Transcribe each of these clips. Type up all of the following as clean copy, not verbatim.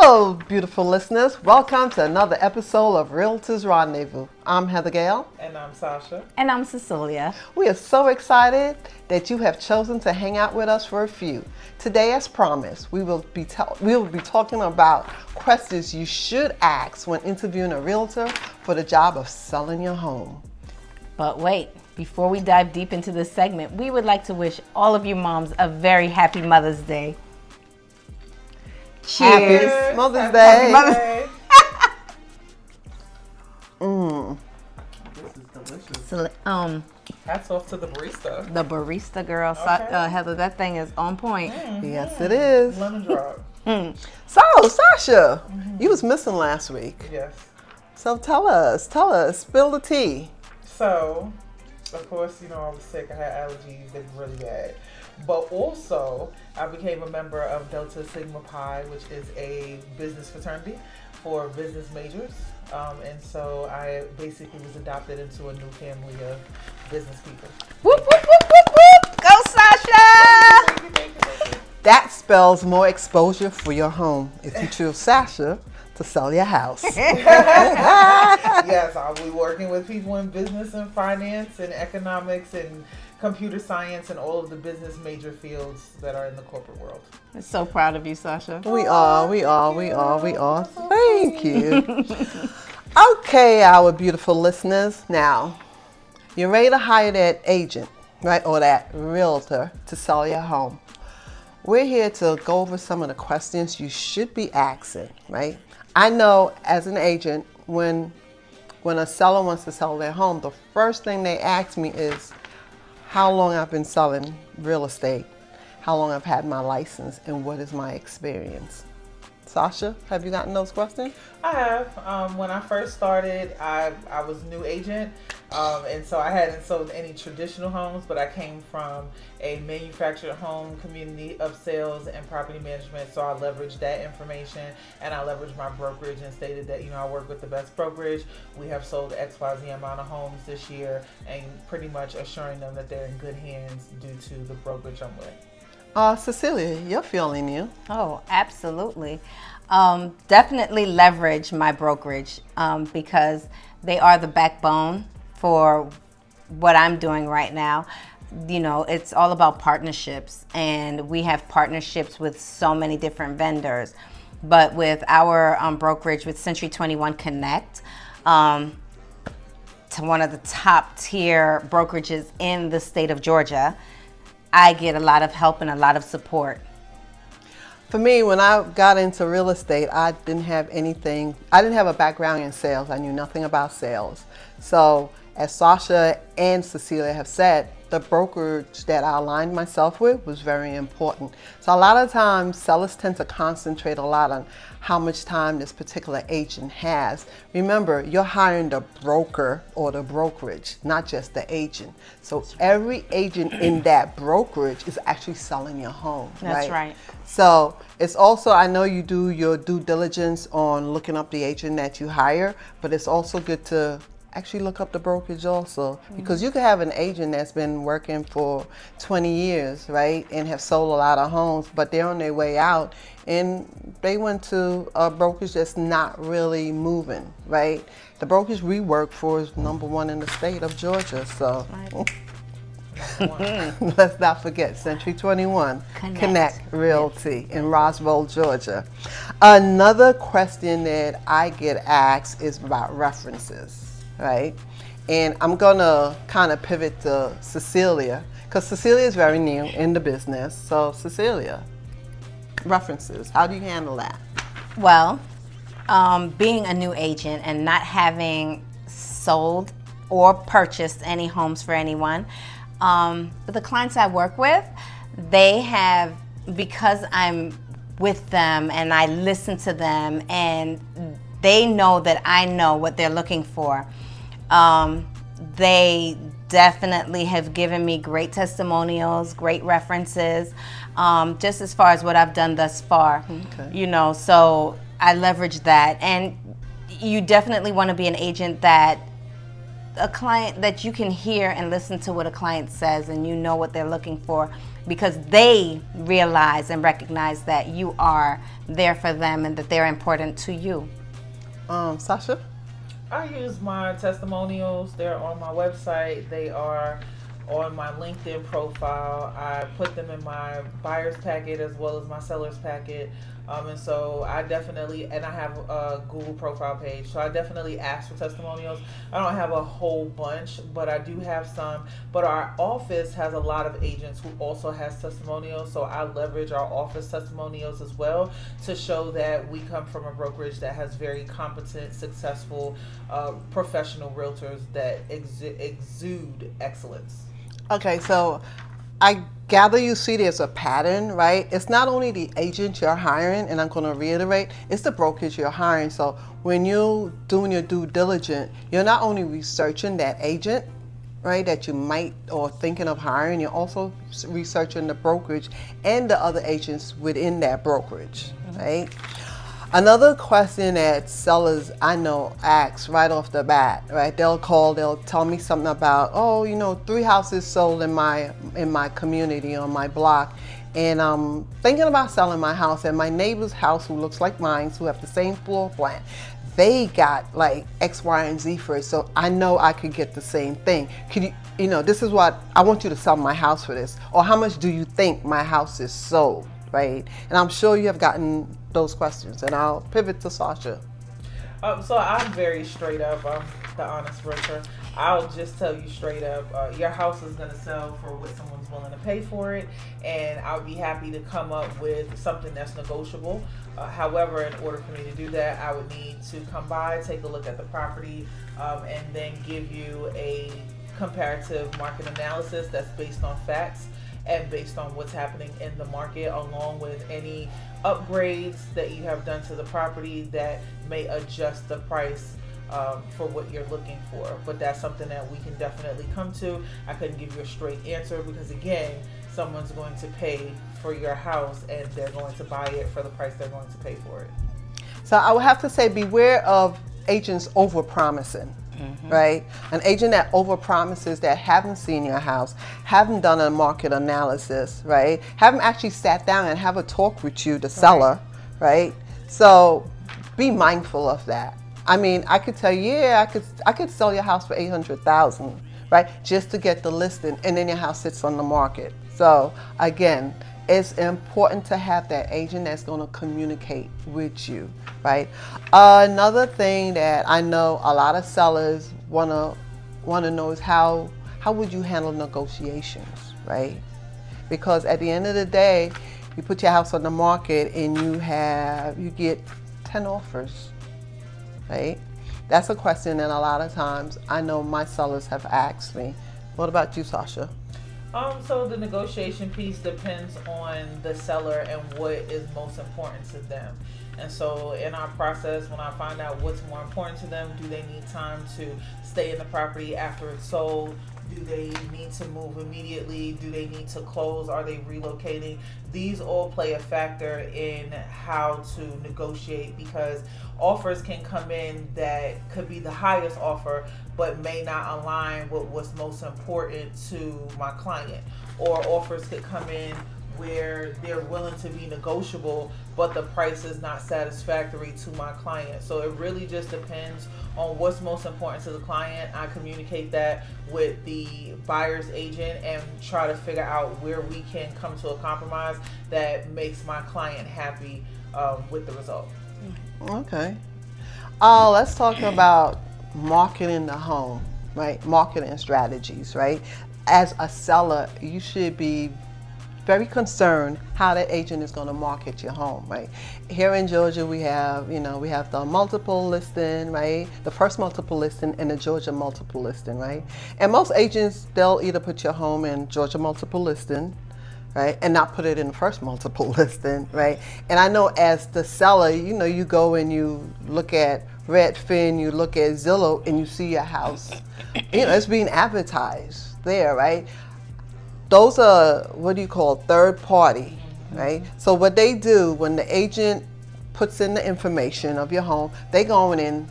Hello, beautiful listeners. Welcome to another episode of Realtors Rendezvous. I'm Heather Gale. And I'm Sasha. And I'm Cecilia. We are so excited that you have chosen to hang out with us for a few. Today, as promised, we will be talking about questions you should ask when interviewing a realtor for the job of selling your home. But wait, before we dive deep into this segment, we would like to wish all of you moms a very happy Mother's Day. Cheers. Happy Mother's Day. Happy Mother's Day. This is delicious. Hats off to the barista. The barista girl, Okay. Heather, that thing is on point. Yes, it is. Lemon drop. So, Sasha, you was missing last week. Yes. So tell us, spill the tea. So, of course, I was sick. I had allergies. They were really bad. But also, I became a member of Delta Sigma Pi, which is a business fraternity for business majors. And so I basically was adopted into a new family of business people. Whoop, whoop, whoop, whoop, whoop. Go, Sasha! Thank you. That spells more exposure for your home if you choose Sasha to sell your house. Yes, I'll be working with people in business and finance and economics and computer science and all of the business major fields that are in the corporate world. I'm so proud of you, Sasha. We are. Thank you. Okay, our beautiful listeners. Now, you're ready to hire that agent, right? Or that realtor to sell your home. We're here to go over some of the questions you should be asking, right? I know as an agent, when a seller wants to sell their home, the first thing they ask me is how long I've been selling real estate, how long I've had my license, and what is my experience. Sasha, have you gotten those questions? I have. When I first started, I was a new agent, and so I hadn't sold any traditional homes, but I came from a manufactured home community of sales and property management, so I leveraged that information, and I leveraged my brokerage and stated that, I work with the best brokerage. We have sold XYZ amount of homes this year, and pretty much assuring them that they're in good hands due to the brokerage I'm with. Cecilia, you're feeling you. Oh, absolutely. Definitely leverage my brokerage because they are the backbone for what I'm doing right now. It's all about partnerships, and we have partnerships with so many different vendors. But with our brokerage with Century 21 Connect, to one of the top tier brokerages in the state of Georgia, I get a lot of help and a lot of support. For me, when I got into real estate, I didn't have a background in sales. I knew nothing about sales. So as Sasha and Cecilia have said, the brokerage that I aligned myself with was very important. So a lot of times sellers tend to concentrate a lot on how much time this particular agent has. Remember, you're hiring the broker or the brokerage, not just the agent. So every agent in that brokerage is actually selling your home. That's right. So it's also, I know you do your due diligence on looking up the agent that you hire, but it's also good to actually look up the brokerage also, because you could have an agent that's been working for 20 years, right, and have sold a lot of homes, but they're on their way out and they went to a brokerage that's not really moving, right? The brokerage we work for is #1 in the state of Georgia, so let's not forget Century 21 Connect Realty in Roswell, Georgia. Another question that I get asked is about references. Right? And I'm gonna kind of pivot to Cecilia, because Cecilia is very new in the business. So Cecilia, references, how do you handle that? Well, being a new agent and not having sold or purchased any homes for anyone, but the clients I work with, they have, because I'm with them and I listen to them and they know that I know what they're looking for. They definitely have given me great testimonials, great references, just as far as what I've done thus far. Okay. So I leverage that. And you definitely want to be an agent that a client that you can hear and listen to what a client says, and you know what they're looking for, because they realize and recognize that you are there for them and that they're important to you. Sasha? I use my testimonials. They're on my website. They are on my LinkedIn profile. I put them in my buyer's packet as well as my seller's packet. And so I definitely, and I have a Google profile page, so I definitely ask for testimonials. I don't have a whole bunch, but I do have some. But our office has a lot of agents who also has testimonials, so I leverage our office testimonials as well to show that we come from a brokerage that has very competent, successful, professional realtors that exude excellence. Okay, so I gather you see there's a pattern, right? It's not only the agent you're hiring, and I'm going to reiterate, it's the brokerage you're hiring. So when you're doing your due diligence, you're not only researching that agent, right, that you might or thinking of hiring, you're also researching the brokerage and the other agents within that brokerage, right? Another question that sellers I know ask right off the bat, right? They'll call, they'll tell me something about, 3 houses sold in my community on my block, and I'm thinking about selling my house, and my neighbor's house, who looks like mine, who have the same floor plan, they got like X, Y, and Z for it, so I know I could get the same thing. Could you, this is what I want you to sell my house for this, or how much do you think my house is sold, right? And I'm sure you have gotten those questions, and I'll pivot to Sasha. So I'm very straight up. I'm the honest realtor. I'll just tell you straight up, your house is going to sell for what someone's willing to pay for it, and I'll be happy to come up with something that's negotiable. However, in order for me to do that, I would need to come by, take a look at the property, and then give you a comparative market analysis that's based on facts and based on what's happening in the market, along with any upgrades that you have done to the property that may adjust the price for what you're looking for. But that's something that we can definitely come to. I couldn't give you a straight answer because, again, someone's going to pay for your house and they're going to buy it for the price they're going to pay for it. So I would have to say, beware of agents over-promising. Right? An agent that overpromises, that haven't seen your house, haven't done a market analysis, right? Haven't actually sat down and have a talk with you, the seller, right? So be mindful of that. I mean, I could tell you, I could sell your house for $800,000, right? Just to get the listing, and then your house sits on the market. So again, it's important to have that agent that's going to communicate with you, right? Another thing that I know a lot of sellers want to know is how would you handle negotiations, right? Because at the end of the day, you put your house on the market and you get 10 offers, right? That's a question that a lot of times I know my sellers have asked me. What about you, Sasha? So the negotiation piece depends on the seller and what is most important to them. And so in our process, when I find out what's more important to them, do they need time to stay in the property after it's sold? Do they need to move immediately? Do they need to close? Are they relocating? These all play a factor in how to negotiate, because offers can come in that could be the highest offer but may not align with what's most important to my client. Or offers could come in where they're willing to be negotiable, but the price is not satisfactory to my client. So it really just depends on what's most important to the client. I communicate that with the buyer's agent and try to figure out where we can come to a compromise that makes my client happy with the result. Okay. Let's talk about marketing the home, right? Marketing strategies, right? As a seller, you should be very concerned how that agent is going to market your home, right? Here in Georgia, we have the multiple listing, right? The first multiple listing and the Georgia multiple listing, right? And most agents, they'll either put your home in Georgia multiple listing, right, and not put it in the first multiple listing, right? And I know as the seller, you go and you look at Redfin, you look at Zillow, and you see your house, it's being advertised there, right? Those are third party, right? So what they do when the agent puts in the information of your home, they go in and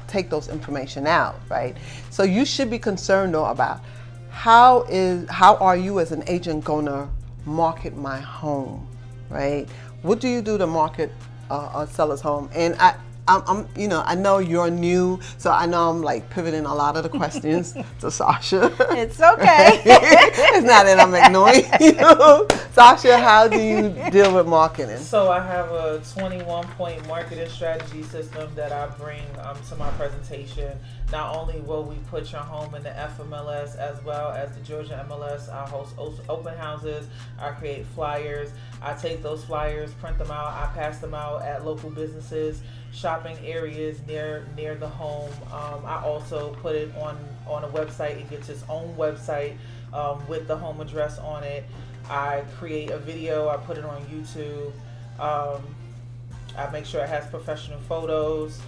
take those information out, right? So you should be concerned though about how are you as an agent gonna market my home, right? What do you do to market a seller's home? And I know you're new, so I know I'm like pivoting a lot of the questions to Sasha. It's okay. It's not that I'm ignoring you. Sasha, how do you deal with marketing? So I have a 21-point marketing strategy system that I bring to my presentation. Not only will we put your home in the FMLS as well as the Georgia MLS, I host open houses, I create flyers, I take those flyers, print them out, I pass them out at local businesses, shopping areas near the home. I also put it on a website. It gets its own website with the home address on it. I create a video, I put it on YouTube. I make sure it has professional photos.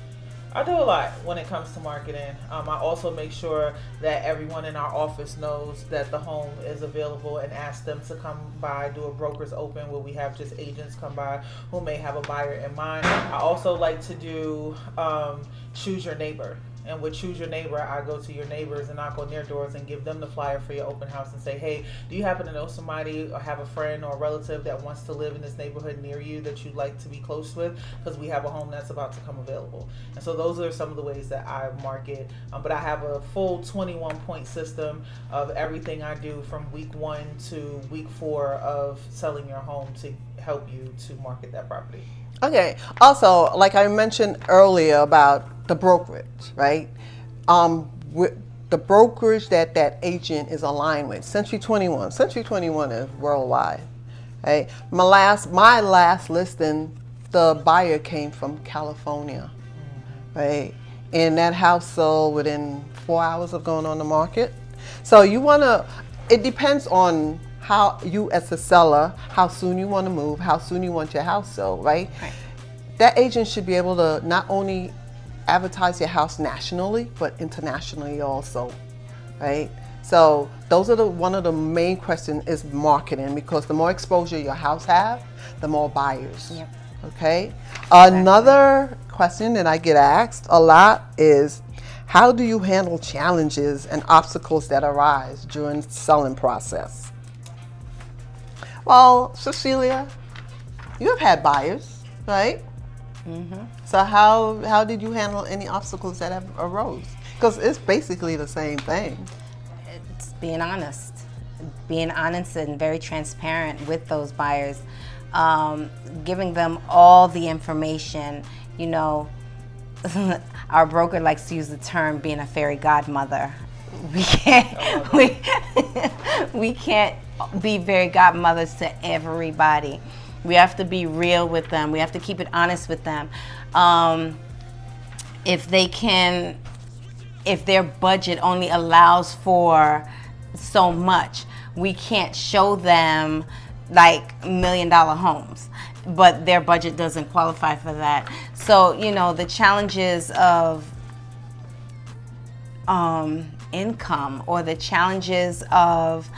I do a lot when it comes to marketing. I also make sure that everyone in our office knows that the home is available and ask them to come by, do a broker's open where we have just agents come by who may have a buyer in mind. I also like to do Choose Your Neighbor. And with Choose Your Neighbor, I go to your neighbors and knock on their doors and give them the flyer for your open house and say, hey, do you happen to know somebody or have a friend or a relative that wants to live in this neighborhood near you that you'd like to be close with? Because we have a home that's about to come available. And so those are some of the ways that I market. But I have a full 21-point system of everything I do from week 1 to week 4 of selling your home to help you to market that property. Okay. Also, like I mentioned earlier about the brokerage, right? With the brokerage that agent is aligned with, Century 21. Century 21 is worldwide, right? My last listing, the buyer came from California, right? And that house sold within 4 hours of going on the market. So it depends on how you as a seller, how soon you want to move, how soon you want your house sold, right? That agent should be able to not only advertise your house nationally, but internationally also, right? So those are one of the main questions is marketing, because the more exposure your house have, the more buyers. Yep. Okay. Another question that I get asked a lot is, how do you handle challenges and obstacles that arise during the selling process? Well, Cecilia, you have had buyers, right? Mm-hmm. So how did you handle any obstacles that have arose? Because it's basically the same thing. It's being honest and very transparent with those buyers, giving them all the information. Our broker likes to use the term being a fairy godmother. We can't be fairy godmothers to everybody. We have to be real with them. We have to keep it honest with them. If their budget only allows for so much, we can't show them like $1 million homes, but their budget doesn't qualify for that. So, the challenges of income, or the challenges of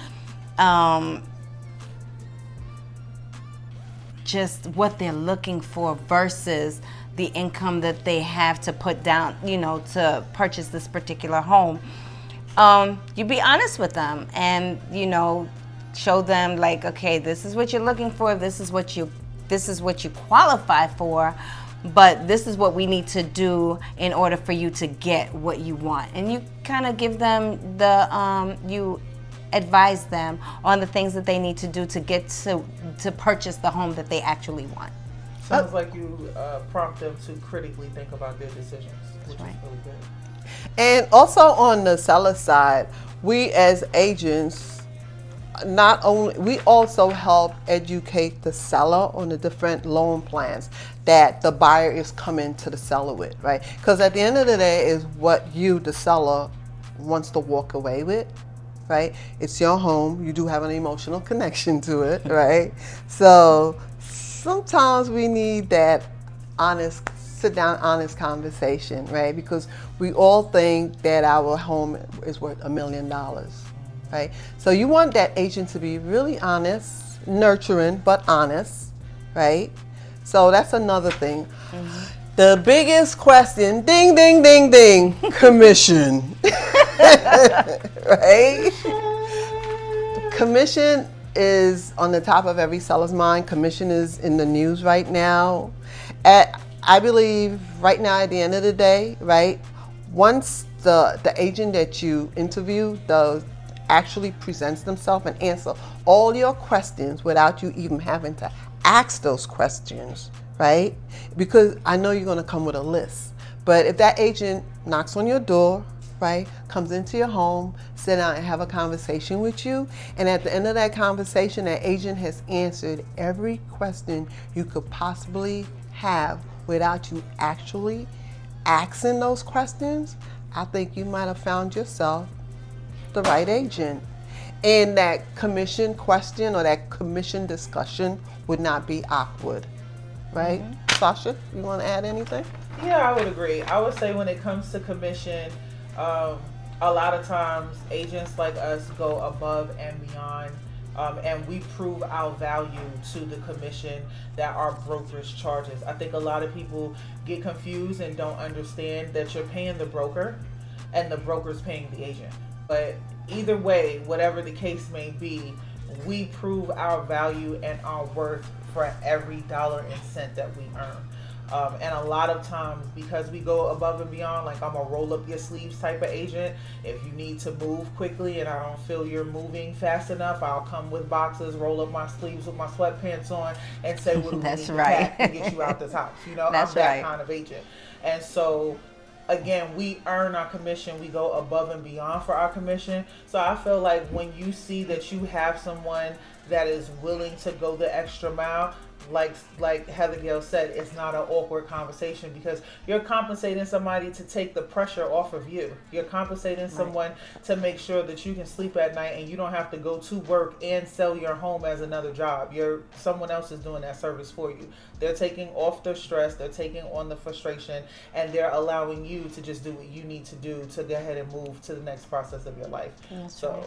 just what they're looking for versus the income that they have to put down, to purchase this particular home. You be honest with them and, show them like, okay, this is what you're looking for. This is what you qualify for, but this is what we need to do in order for you to get what you want. And you kind of give them you advise them on the things that they need to do to get to purchase the home that they actually want. Sounds like you prompt them to critically think about their decisions, which is really good. And also on the seller side, we as agents, we also help educate the seller on the different loan plans that the buyer is coming to the seller with, right? Because at the end of the day is what you, the seller, wants to walk away with. Right? It's your home. You do have an emotional connection to it, right? So sometimes we need that honest, sit down, honest conversation, right? Because we all think that our home is worth $1 million, right? So you want that agent to be really honest, nurturing, but honest, right? So that's another thing. Mm-hmm. The biggest question, ding, ding, ding, ding, commission. Right? Commission is on the top of every seller's mind. Commission is in the news right now. I believe right now at the end of the day, right, once the agent that you interview actually presents themselves and answer all your questions without you even having to ask those questions, right? Because I know you're going to come with a list. But if that agent knocks on your door, right, comes into your home, sit down and have a conversation with you, and at the end of that conversation, that agent has answered every question you could possibly have without you actually asking those questions, I think you might have found yourself the right agent. And that commission question or that commission discussion would not be awkward, right? Sasha, you want to add anything? Yeah, I would agree. I would say when it comes to commission, a lot of times agents like us go above and beyond, and we prove our value to the commission that our brokerage charges. I think a lot of people get confused and don't understand that you're paying the broker and the broker's paying the agent. But either way, whatever the case may be, we prove our value and our worth for every dollar and cent that we earn. And a lot of times, because we go above and beyond, like I'm a roll up your sleeves type of agent. If you need to move quickly and I don't feel you're moving fast enough, I'll come with boxes, roll up my sleeves with my sweatpants on, and say, what do we need to pack and get you out this house? You know, That's I'm that right. kind of agent. And so, again, we earn our commission. We go above and beyond for our commission. So I feel like when you see that you have someone that is willing to go the extra mile, like Heather Gale said, it's not an awkward conversation because you're compensating somebody to take the pressure off of you. You're compensating someone to make sure that you can sleep at night and you don't have to go to work and sell your home as another job. Someone else is doing that service for you. They're taking off the stress, they're taking on the frustration, and they're allowing you to just do what you need to do to go ahead and move to the next process of your life. That's right.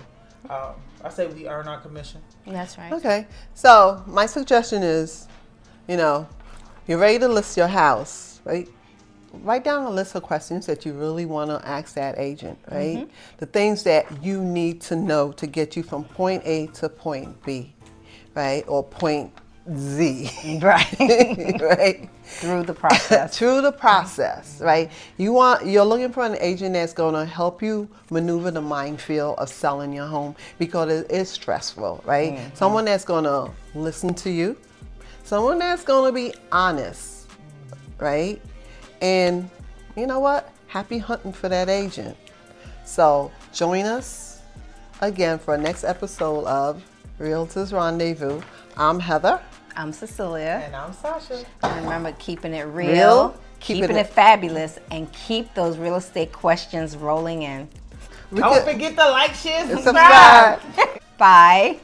I say we earn our commission. That's right. Okay, so my suggestion is, you're ready to list your house, right? Write down a list of questions that you really want to ask that agent, right? The things that you need to know to get you from point A to point B, right? Or point Z. Right. Right? Through the process. Through the process, right? You're looking for an agent that's going to help you maneuver the minefield of selling your home because it is stressful, right? Someone that's going to listen to you, someone that's going to be honest, right? And you know what? Happy hunting for that agent. So join us again for our next episode of Realtors Rendezvous. I'm Heather. I'm Cecilia. And I'm Sasha. And remember, keeping it real, keeping keeping it fabulous, and keep those real estate questions rolling in. Don't forget to like, share, subscribe. Bye.